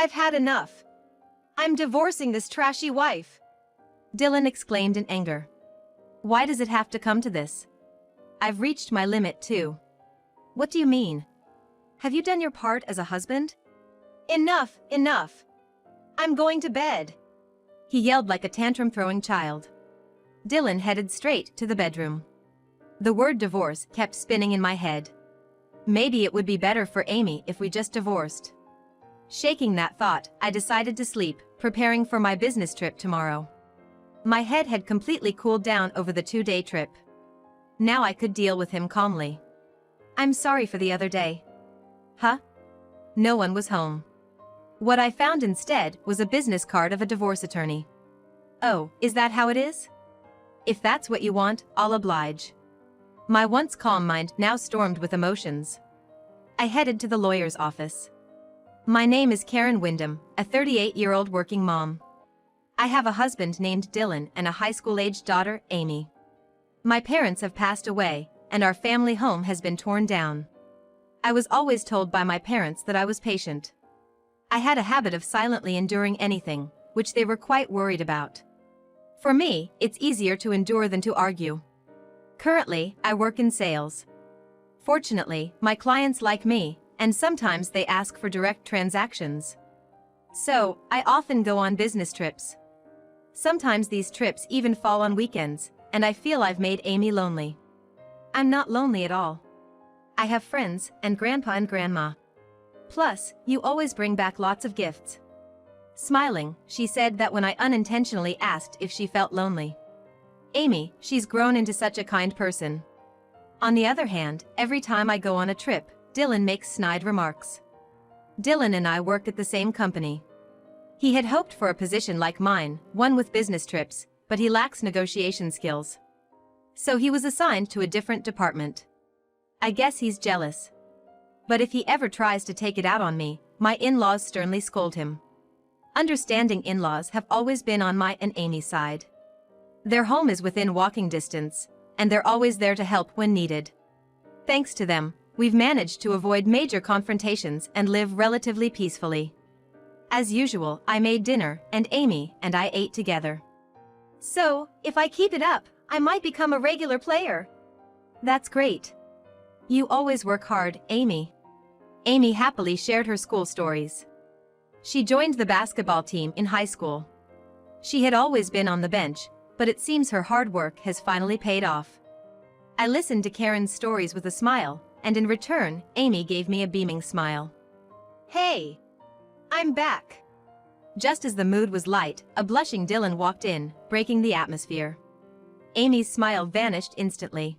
I've had enough. I'm divorcing this trashy wife. Dylan exclaimed in anger. Why does it have to come to this? I've reached my limit too. What do you mean? Have you done your part as a husband? Enough, enough. I'm going to bed. He yelled like a tantrum-throwing child. Dylan headed straight to the bedroom. The word divorce kept spinning in my head. Maybe it would be better for Amy if we just divorced. Shaking that thought, I decided to sleep, preparing for my business trip tomorrow. My head had completely cooled down over the 2-day trip. Now I could deal with him calmly. I'm sorry for the other day. Huh? No one was home. What I found instead was a business card of a divorce attorney. Oh, is that how it is? If that's what you want, I'll oblige. My once calm mind now stormed with emotions. I headed to the lawyer's office. My name is Karen Wyndham, a 38-year-old working mom. I have a husband named Dylan and a high school-aged daughter, Amy. My parents have passed away, and our family home has been torn down. I was always told by my parents that I was patient. I had a habit of silently enduring anything, which they were quite worried about. For me, it's easier to endure than to argue. Currently, I work in sales. Fortunately, my clients like me, and sometimes they ask for direct transactions. So, I often go on business trips. Sometimes these trips even fall on weekends, and I feel I've made Amy lonely. I'm not lonely at all. I have friends, and Grandpa and Grandma. Plus, you always bring back lots of gifts. Smiling, she said that when I unintentionally asked if she felt lonely. Amy, she's grown into such a kind person. On the other hand, every time I go on a trip, Dylan makes snide remarks. Dylan and I work at the same company. He had hoped for a position like mine, one with business trips, but he lacks negotiation skills. So he was assigned to a different department. I guess he's jealous. But if he ever tries to take it out on me, my in-laws sternly scold him. Understanding in-laws have always been on my and Amy's side. Their home is within walking distance, and they're always there to help when needed. Thanks to them, we've managed to avoid major confrontations and live relatively peacefully. As usual, I made dinner, and Amy and I ate together. So, if I keep it up, I might become a regular player. That's great. You always work hard, Amy. Amy happily shared her school stories. She joined the basketball team in high school. She had always been on the bench, but it seems her hard work has finally paid off. I listened to Karen's stories with a smile, and in return, Amy gave me a beaming smile. Hey! I'm back! Just as the mood was light, a blushing Dylan walked in, breaking the atmosphere. Amy's smile vanished instantly.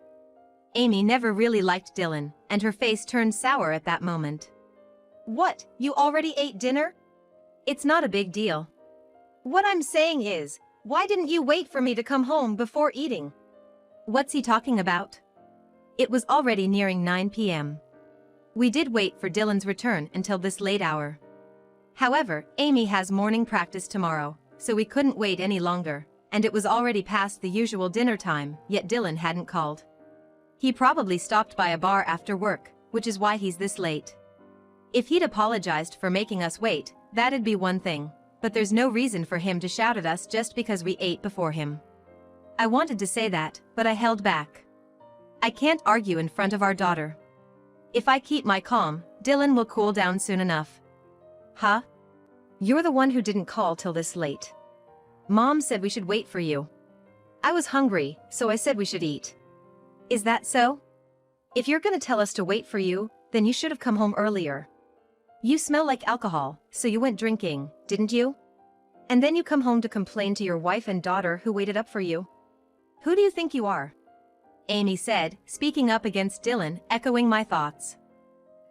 Amy never really liked Dylan, and her face turned sour at that moment. What, you already ate dinner? It's not a big deal. What I'm saying is, why didn't you wait for me to come home before eating? What's he talking about? It was already nearing 9 p.m. We did wait for Dylan's return until this late hour. However, Amy has morning practice tomorrow, so we couldn't wait any longer, and it was already past the usual dinner time, yet Dylan hadn't called. He probably stopped by a bar after work, which is why he's this late. If he'd apologized for making us wait, that'd be one thing, but there's no reason for him to shout at us just because we ate before him. I wanted to say that, but I held back. I can't argue in front of our daughter. If I keep my calm, Dylan will cool down soon enough. Huh? You're the one who didn't call till this late. Mom said we should wait for you. I was hungry, so I said we should eat. Is that so? If you're gonna tell us to wait for you, then you should have come home earlier. You smell like alcohol, so you went drinking, didn't you? And then you come home to complain to your wife and daughter who waited up for you. Who do you think you are? Amy said, speaking up against Dylan, echoing my thoughts.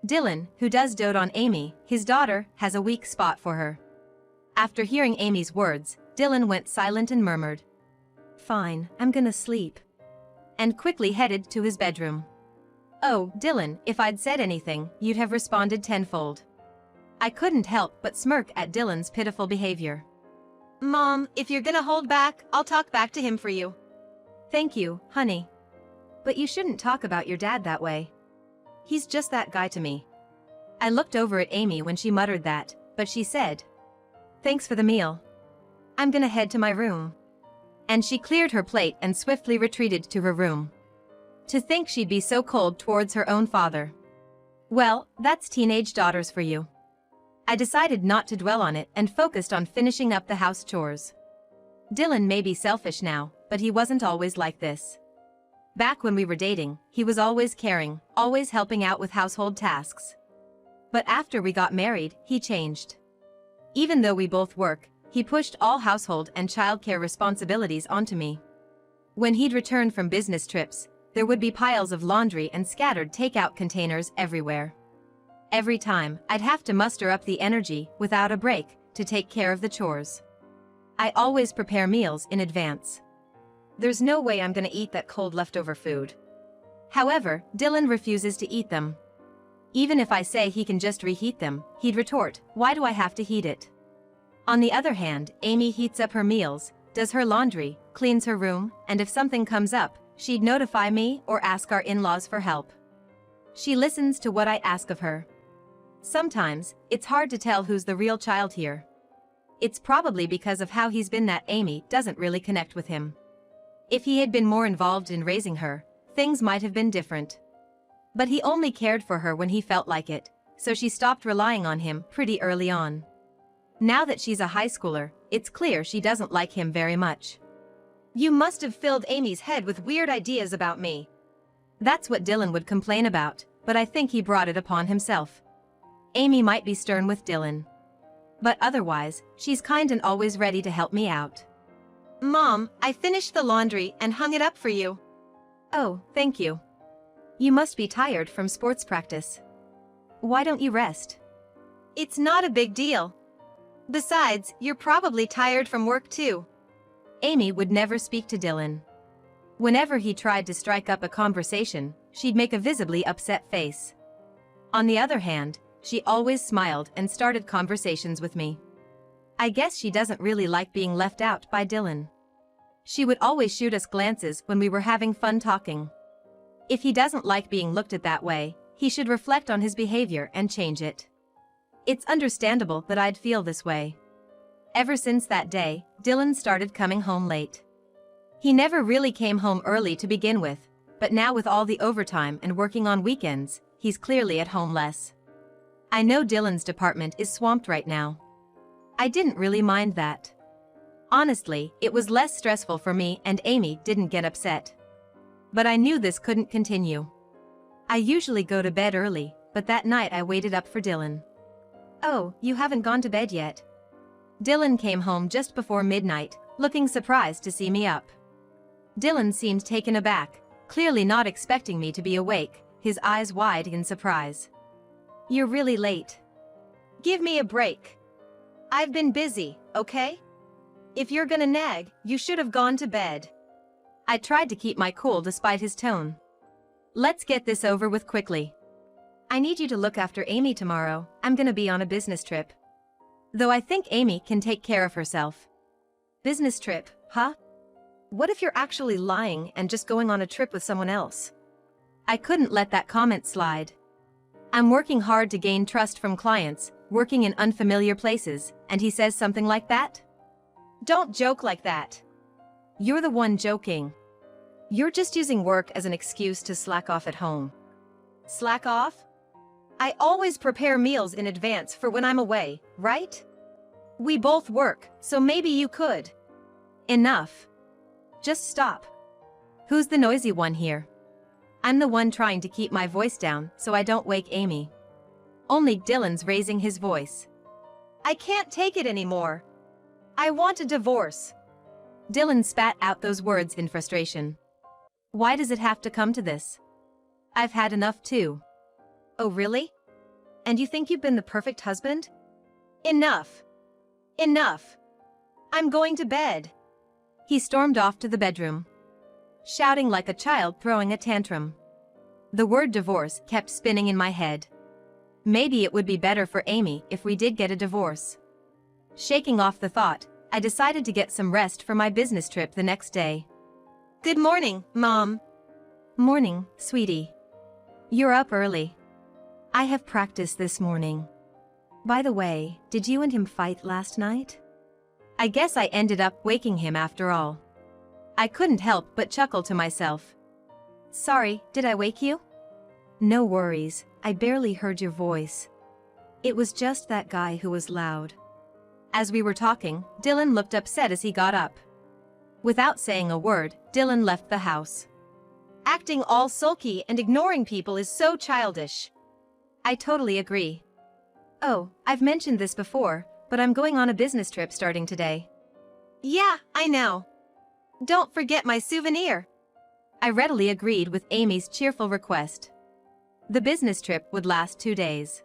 Dylan, who does dote on Amy, his daughter, has a weak spot for her. After hearing Amy's words, Dylan went silent and murmured, "Fine, I'm gonna sleep," and quickly headed to his bedroom. Oh, Dylan, if I'd said anything, you'd have responded tenfold. I couldn't help but smirk at Dylan's pitiful behavior. Mom, if you're gonna hold back, I'll talk back to him for you. Thank you, honey. But you shouldn't talk about your dad that way. He's just that guy to me. I looked over at Amy when she muttered that, but she said, "Thanks for the meal. I'm gonna head to my room." And she cleared her plate and swiftly retreated to her room. To think she'd be so cold towards her own father. Well, that's teenage daughters for you. I decided not to dwell on it and focused on finishing up the house chores. Dylan may be selfish now, but he wasn't always like this. Back when we were dating, he was always caring, always helping out with household tasks. But after we got married, he changed. Even though we both work, he pushed all household and childcare responsibilities onto me. When he'd return from business trips, there would be piles of laundry and scattered takeout containers everywhere. Every time, I'd have to muster up the energy, without a break, to take care of the chores. I always prepare meals in advance. There's no way I'm gonna eat that cold leftover food. However, Dylan refuses to eat them. Even if I say he can just reheat them, he'd retort, "Why do I have to heat it?" On the other hand, Amy heats up her meals, does her laundry, cleans her room, and if something comes up, she'd notify me or ask our in-laws for help. She listens to what I ask of her. Sometimes, it's hard to tell who's the real child here. It's probably because of how he's been that Amy doesn't really connect with him. If he had been more involved in raising her, things might have been different. But he only cared for her when he felt like it, so she stopped relying on him pretty early on. Now that she's a high schooler, it's clear she doesn't like him very much. "You must have filled Amy's head with weird ideas about me." That's what Dylan would complain about, but I think he brought it upon himself. Amy might be stern with Dylan. But otherwise, she's kind and always ready to help me out. "Mom, I finished the laundry and hung it up for you." "Oh, thank you. You must be tired from sports practice. Why don't you rest?" "It's not a big deal. Besides, you're probably tired from work too." Amy would never speak to Dylan. Whenever he tried to strike up a conversation, she'd make a visibly upset face. On the other hand, she always smiled and started conversations with me. I guess she doesn't really like being left out by Dylan. She would always shoot us glances when we were having fun talking. If he doesn't like being looked at that way, he should reflect on his behavior and change it. It's understandable that I'd feel this way. Ever since that day, Dylan started coming home late. He never really came home early to begin with, but now with all the overtime and working on weekends, he's clearly at home less. I know Dylan's department is swamped right now. I didn't really mind that. Honestly, it was less stressful for me and Amy didn't get upset. But I knew this couldn't continue. I usually go to bed early, but that night I waited up for Dylan. "Oh, you haven't gone to bed yet?" Dylan came home just before midnight, looking surprised to see me up. Dylan seemed taken aback, clearly not expecting me to be awake, his eyes wide in surprise. "You're really late." "Give me a break. I've been busy, okay? If you're gonna nag, you should have gone to bed." I tried to keep my cool despite his tone. "Let's get this over with quickly. I need you to look after Amy tomorrow. I'm gonna be on a business trip. Though I think Amy can take care of herself." "Business trip, huh? What if you're actually lying and just going on a trip with someone else?" I couldn't let that comment slide. I'm working hard to gain trust from clients, working in unfamiliar places, and he says something like that? Don't joke like that. You're the one joking. You're just using work as an excuse to slack off at home. Slack off? I always prepare meals in advance for when I'm away, right? We both work, so maybe you could. Enough. Just stop. Who's the noisy one here? I'm the one trying to keep my voice down so I don't wake Amy. Only Dylan's raising his voice. I can't take it anymore. I want a divorce. Dylan spat out those words in frustration. Why does it have to come to this? I've had enough too. Oh really? And you think you've been the perfect husband? Enough. Enough. I'm going to bed. He stormed off to the bedroom, shouting like a child throwing a tantrum. The word divorce kept spinning in my head. Maybe it would be better for Amy if we did get a divorce. Shaking off the thought, I decided to get some rest for my business trip the next day. Good morning, Mom. Morning, sweetie. You're up early. I have practice this morning. By the way, did you and him fight last night? I guess I ended up waking him after all. I couldn't help but chuckle to myself. Sorry, did I wake you? No worries, I barely heard your voice. It was just that guy who was loud. As we were talking, Dylan looked upset as he got up. Without saying a word, Dylan left the house. Acting all sulky and ignoring people is so childish. I totally agree. Oh, I've mentioned this before, but I'm going on a business trip starting today. Yeah, I know. Don't forget my souvenir. I readily agreed with Amy's cheerful request. The business trip would last 2 days.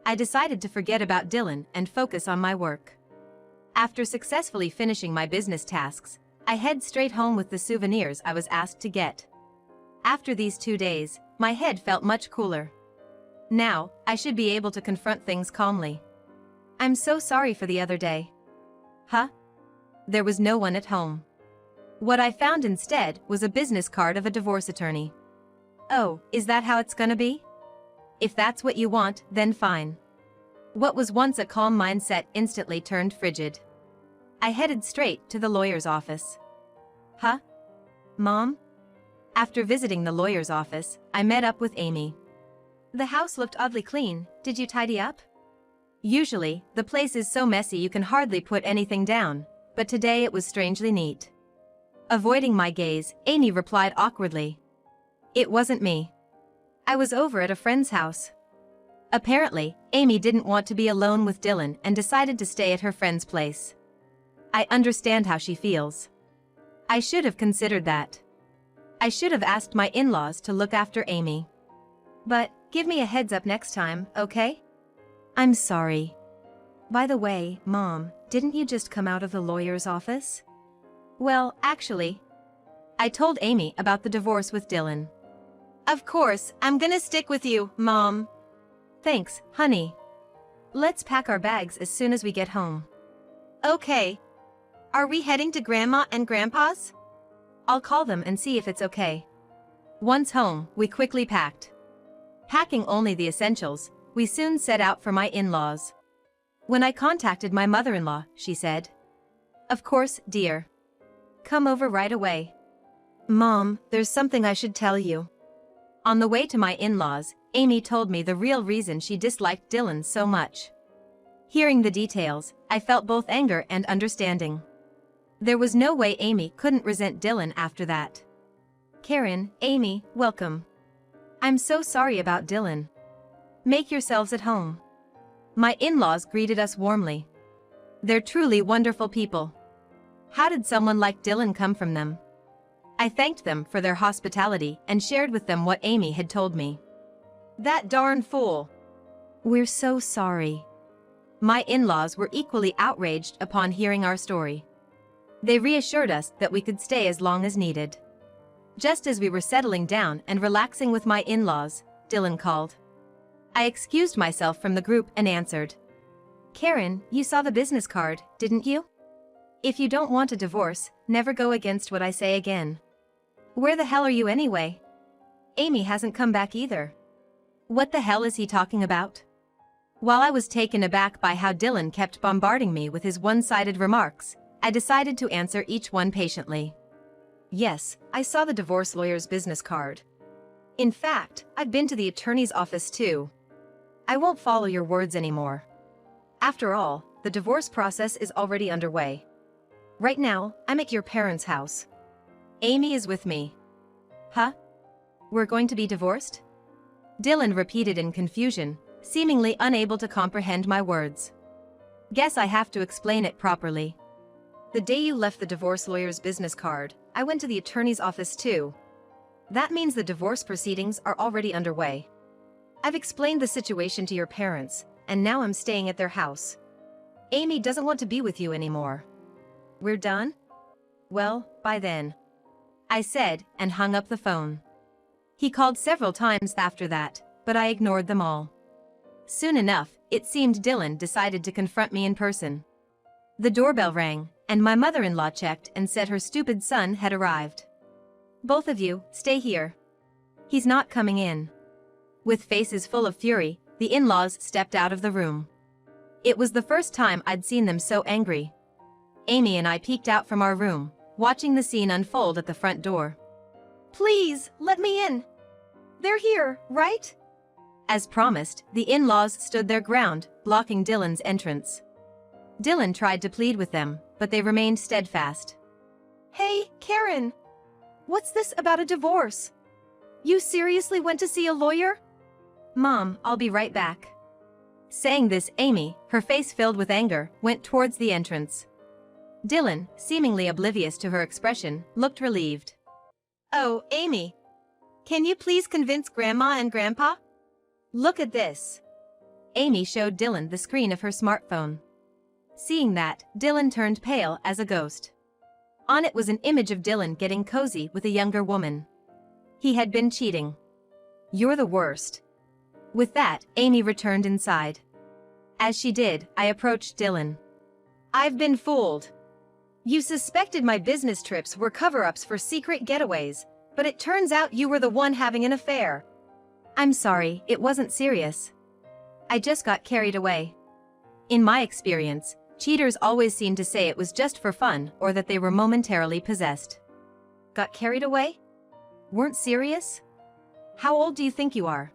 I decided to forget about Dylan and focus on my work. After successfully finishing my business tasks, I head straight home with the souvenirs I was asked to get. After these 2 days, my head felt much cooler. Now, I should be able to confront things calmly. I'm so sorry for the other day. Huh? There was no one at home. What I found instead was a business card of a divorce attorney. Oh, is that how it's gonna be? If that's what you want, then fine. What was once a calm mindset instantly turned frigid. I headed straight to the lawyer's office. Huh? Mom? After visiting the lawyer's office, I met up with Amy. The house looked oddly clean. Did you tidy up? Usually, the place is so messy you can hardly put anything down, but today it was strangely neat. Avoiding my gaze, Amy replied awkwardly. It wasn't me. I was over at a friend's house. Apparently, Amy didn't want to be alone with Dylan and decided to stay at her friend's place. I understand how she feels. I should have considered that. I should have asked my in-laws to look after Amy. But, give me a heads up next time, okay? I'm sorry. By the way, Mom, didn't you just come out of the lawyer's office? Well, actually, I told Amy about the divorce with Dylan. Of course, I'm gonna stick with you, Mom. Thanks, honey. Let's pack our bags as soon as we get home. Okay. Are we heading to Grandma and Grandpa's? I'll call them and see if it's okay. Once home, we quickly packed. Packing only the essentials, we soon set out for my in-laws. When I contacted my mother-in-law, she said, "Of course, dear. Come over right away." Mom, there's something I should tell you. On the way to my in-laws, Amy told me the real reason she disliked Dylan so much. Hearing the details, I felt both anger and understanding. There was no way Amy couldn't resent Dylan after that. Karen, Amy, welcome. I'm so sorry about Dylan. Make yourselves at home. My in-laws greeted us warmly. They're truly wonderful people. How did someone like Dylan come from them? I thanked them for their hospitality and shared with them what Amy had told me. That darn fool. We're so sorry. My in-laws were equally outraged upon hearing our story. They reassured us that we could stay as long as needed. Just as we were settling down and relaxing with my in-laws, Dylan called. I excused myself from the group and answered. Karen, you saw the business card, didn't you? If you don't want a divorce, never go against what I say again. Where the hell are you anyway? Amy hasn't come back either. What the hell is he talking about? While I was taken aback by how Dylan kept bombarding me with his one-sided remarks, I decided to answer each one patiently. Yes, I saw the divorce lawyer's business card. In fact, I've been to the attorney's office too. I won't follow your words anymore. After all, the divorce process is already underway. Right now, I'm at your parents' house. Amy is with me. Huh? We're going to be divorced? Dylan repeated in confusion, seemingly unable to comprehend my words. Guess I have to explain it properly. The day you left the divorce lawyer's business card, I went to the attorney's office too. That means the divorce proceedings are already underway. I've explained the situation to your parents, and now I'm staying at their house. Amy doesn't want to be with you anymore. We're done? Well, bye then. I said, and hung up the phone. He called several times after that, but I ignored them all. Soon enough, it seemed Dylan decided to confront me in person. The doorbell rang, and my mother-in-law checked and said her stupid son had arrived. Both of you, stay here. He's not coming in. With faces full of fury, the in-laws stepped out of the room. It was the first time I'd seen them so angry. Amy and I peeked out from our room, watching the scene unfold at the front door. Please, let me in. They're here, right? As promised, the in-laws stood their ground, blocking Dylan's entrance. Dylan tried to plead with them, but they remained steadfast. Hey, Karen. What's this about a divorce? You seriously went to see a lawyer? Mom, I'll be right back. Saying this, Amy, her face filled with anger, went towards the entrance. Dylan, seemingly oblivious to her expression, looked relieved. Oh, Amy. Can you please convince Grandma and Grandpa? Look at this. Amy showed Dylan the screen of her smartphone. Seeing that, Dylan turned pale as a ghost. On it was an image of Dylan getting cozy with a younger woman. He had been cheating. You're the worst. With that, Amy returned inside. As she did, I approached Dylan. I've been fooled. You suspected my business trips were cover-ups for secret getaways, but it turns out you were the one having an affair. I'm sorry, it wasn't serious. I just got carried away. In my experience, cheaters always seem to say it was just for fun or that they were momentarily possessed. Got carried away? Weren't serious? How old do you think you are?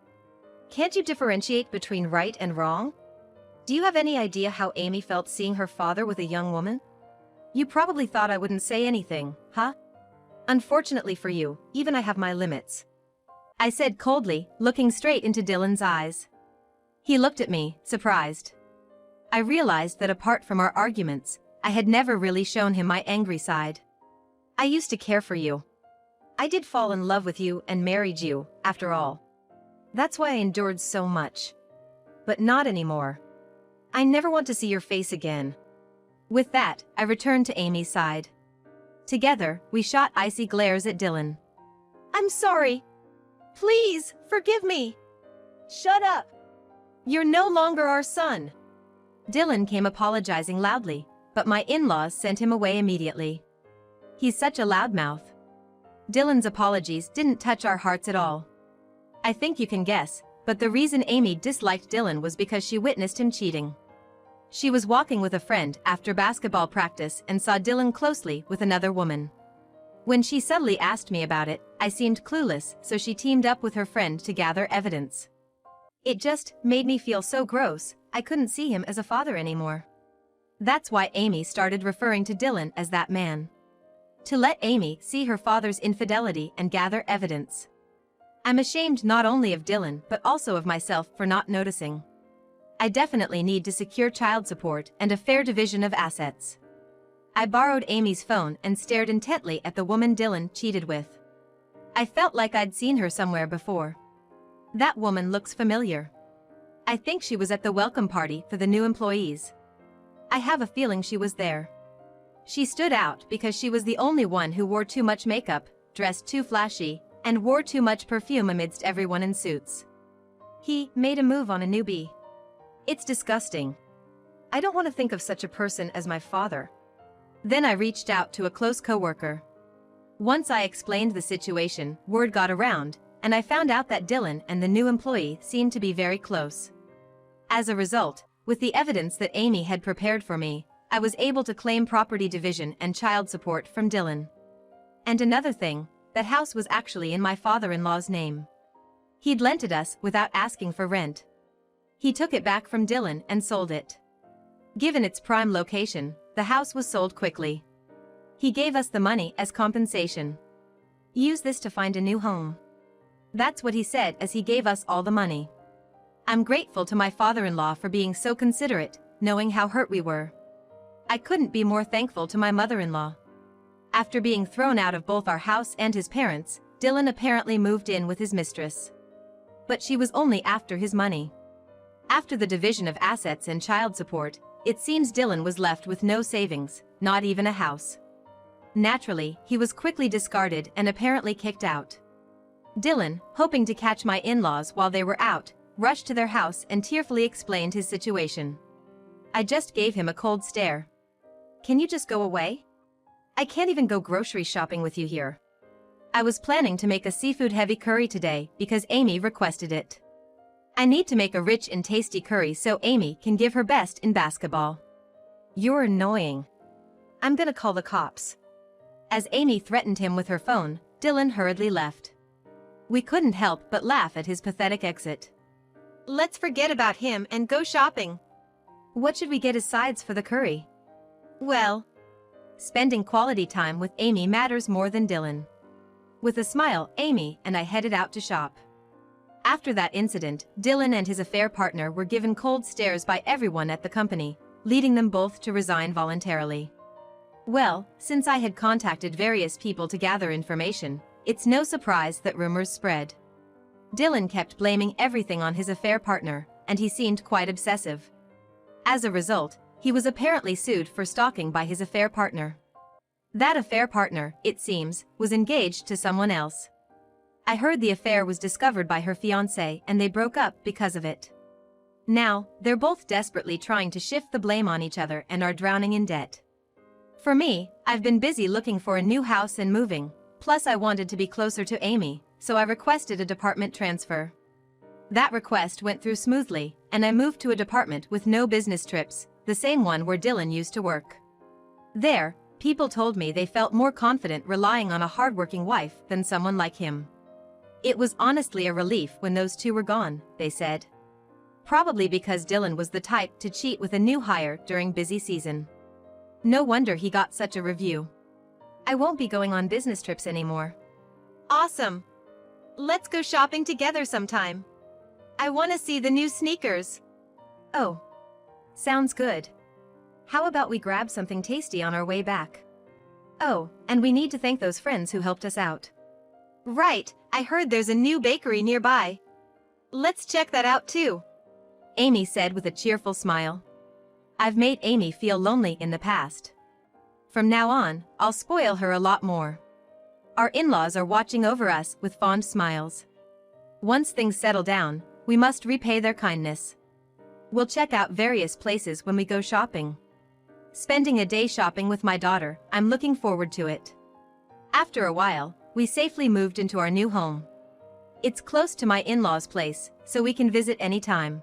Can't you differentiate between right and wrong? Do you have any idea how Amy felt seeing her father with a young woman? You probably thought I wouldn't say anything, huh? Unfortunately for you, even I have my limits. I said coldly, looking straight into Dylan's eyes. He looked at me, surprised. I realized that apart from our arguments, I had never really shown him my angry side. I used to care for you. I did fall in love with you and married you, after all. That's why I endured so much. But not anymore. I never want to see your face again. With that, I returned to Amy's side. Together, we shot icy glares at Dylan. I'm sorry. Please, forgive me. Shut up. You're no longer our son. Dylan came apologizing loudly, but my in-laws sent him away immediately. He's such a loudmouth. Dylan's apologies didn't touch our hearts at all. I think you can guess, but the reason Amy disliked Dylan was because she witnessed him cheating. She was walking with a friend after basketball practice and saw Dylan closely with another woman. When she subtly asked me about it, I seemed clueless, so she teamed up with her friend to gather evidence. It just made me feel so gross, I couldn't see him as a father anymore. That's why Amy started referring to Dylan as that man. To let Amy see her father's infidelity and gather evidence. I'm ashamed not only of Dylan but also of myself for not noticing. I definitely need to secure child support and a fair division of assets. I borrowed Amy's phone and stared intently at the woman Dylan cheated with. I felt like I'd seen her somewhere before. That woman looks familiar. I think she was at the welcome party for the new employees. I have a feeling she was there. She stood out because she was the only one who wore too much makeup, dressed too flashy, and wore too much perfume amidst everyone in suits. He made a move on a newbie. It's disgusting. I don't want to think of such a person as my father. Then I reached out to a close coworker. Once I explained the situation, word got around, and I found out that Dylan and the new employee seemed to be very close. As a result, with the evidence that Amy had prepared for me, I was able to claim property division and child support from Dylan. And another thing, that house was actually in my father-in-law's name. He'd lent it us without asking for rent. He took it back from Dylan and sold it. Given its prime location, the house was sold quickly. He gave us the money as compensation. Use this to find a new home. That's what he said as he gave us all the money. I'm grateful to my father-in-law for being so considerate, knowing how hurt we were. I couldn't be more thankful to my mother-in-law. After being thrown out of both our house and his parents, Dylan apparently moved in with his mistress. But she was only after his money. After the division of assets and child support, it seems Dylan was left with no savings, not even a house. Naturally, he was quickly discarded and apparently kicked out. Dylan, hoping to catch my in-laws while they were out, rushed to their house and tearfully explained his situation. I just gave him a cold stare. Can you just go away? I can't even go grocery shopping with you here. I was planning to make a seafood-heavy curry today because Amy requested it. I need to make a rich and tasty curry so Amy can give her best in basketball. You're annoying. I'm gonna call the cops. As Amy threatened him with her phone, Dylan hurriedly left. We couldn't help but laugh at his pathetic exit. Let's forget about him and go shopping. What should we get as sides for the curry? Well, spending quality time with Amy matters more than Dylan. With a smile, Amy and I headed out to shop. After that incident, Dylan and his affair partner were given cold stares by everyone at the company, leading them both to resign voluntarily. Well, since I had contacted various people to gather information, it's no surprise that rumors spread. Dylan kept blaming everything on his affair partner, and he seemed quite obsessive. As a result, he was apparently sued for stalking by his affair partner. That affair partner, it seems, was engaged to someone else. I heard the affair was discovered by her fiancé and they broke up because of it. Now, they're both desperately trying to shift the blame on each other and are drowning in debt. For me, I've been busy looking for a new house and moving, plus I wanted to be closer to Amy, so I requested a department transfer. That request went through smoothly, and I moved to a department with no business trips, the same one where Dylan used to work. There, people told me they felt more confident relying on a hardworking wife than someone like him. It was honestly a relief when those two were gone, they said. Probably because Dylan was the type to cheat with a new hire during busy season. No wonder he got such a review. I won't be going on business trips anymore. Awesome. Let's go shopping together sometime. I want to see the new sneakers. Oh. Sounds good. How about we grab something tasty on our way back? Oh, and we need to thank those friends who helped us out. Right, I heard there's a new bakery nearby. Let's check that out too. Amy said with a cheerful smile. I've made Amy feel lonely in the past. From now on, I'll spoil her a lot more. Our in-laws are watching over us with fond smiles. Once things settle down, we must repay their kindness. We'll check out various places when we go shopping. Spending a day shopping with my daughter, I'm looking forward to it. After a while, we safely moved into our new home. It's close to my in-laws' place, so we can visit anytime.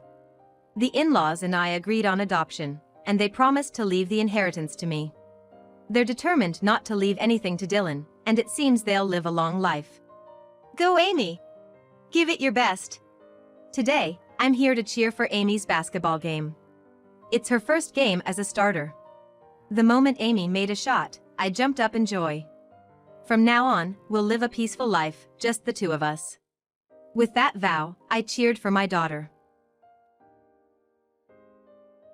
The in-laws and I agreed on adoption, and they promised to leave the inheritance to me. They're determined not to leave anything to Dylan, and it seems they'll live a long life. Go Amy! Give it your best. Today, I'm here to cheer for Amy's basketball game. It's her first game as a starter. The moment Amy made a shot, I jumped up in joy. From now on, we'll live a peaceful life, just the two of us. With that vow, I cheered for my daughter.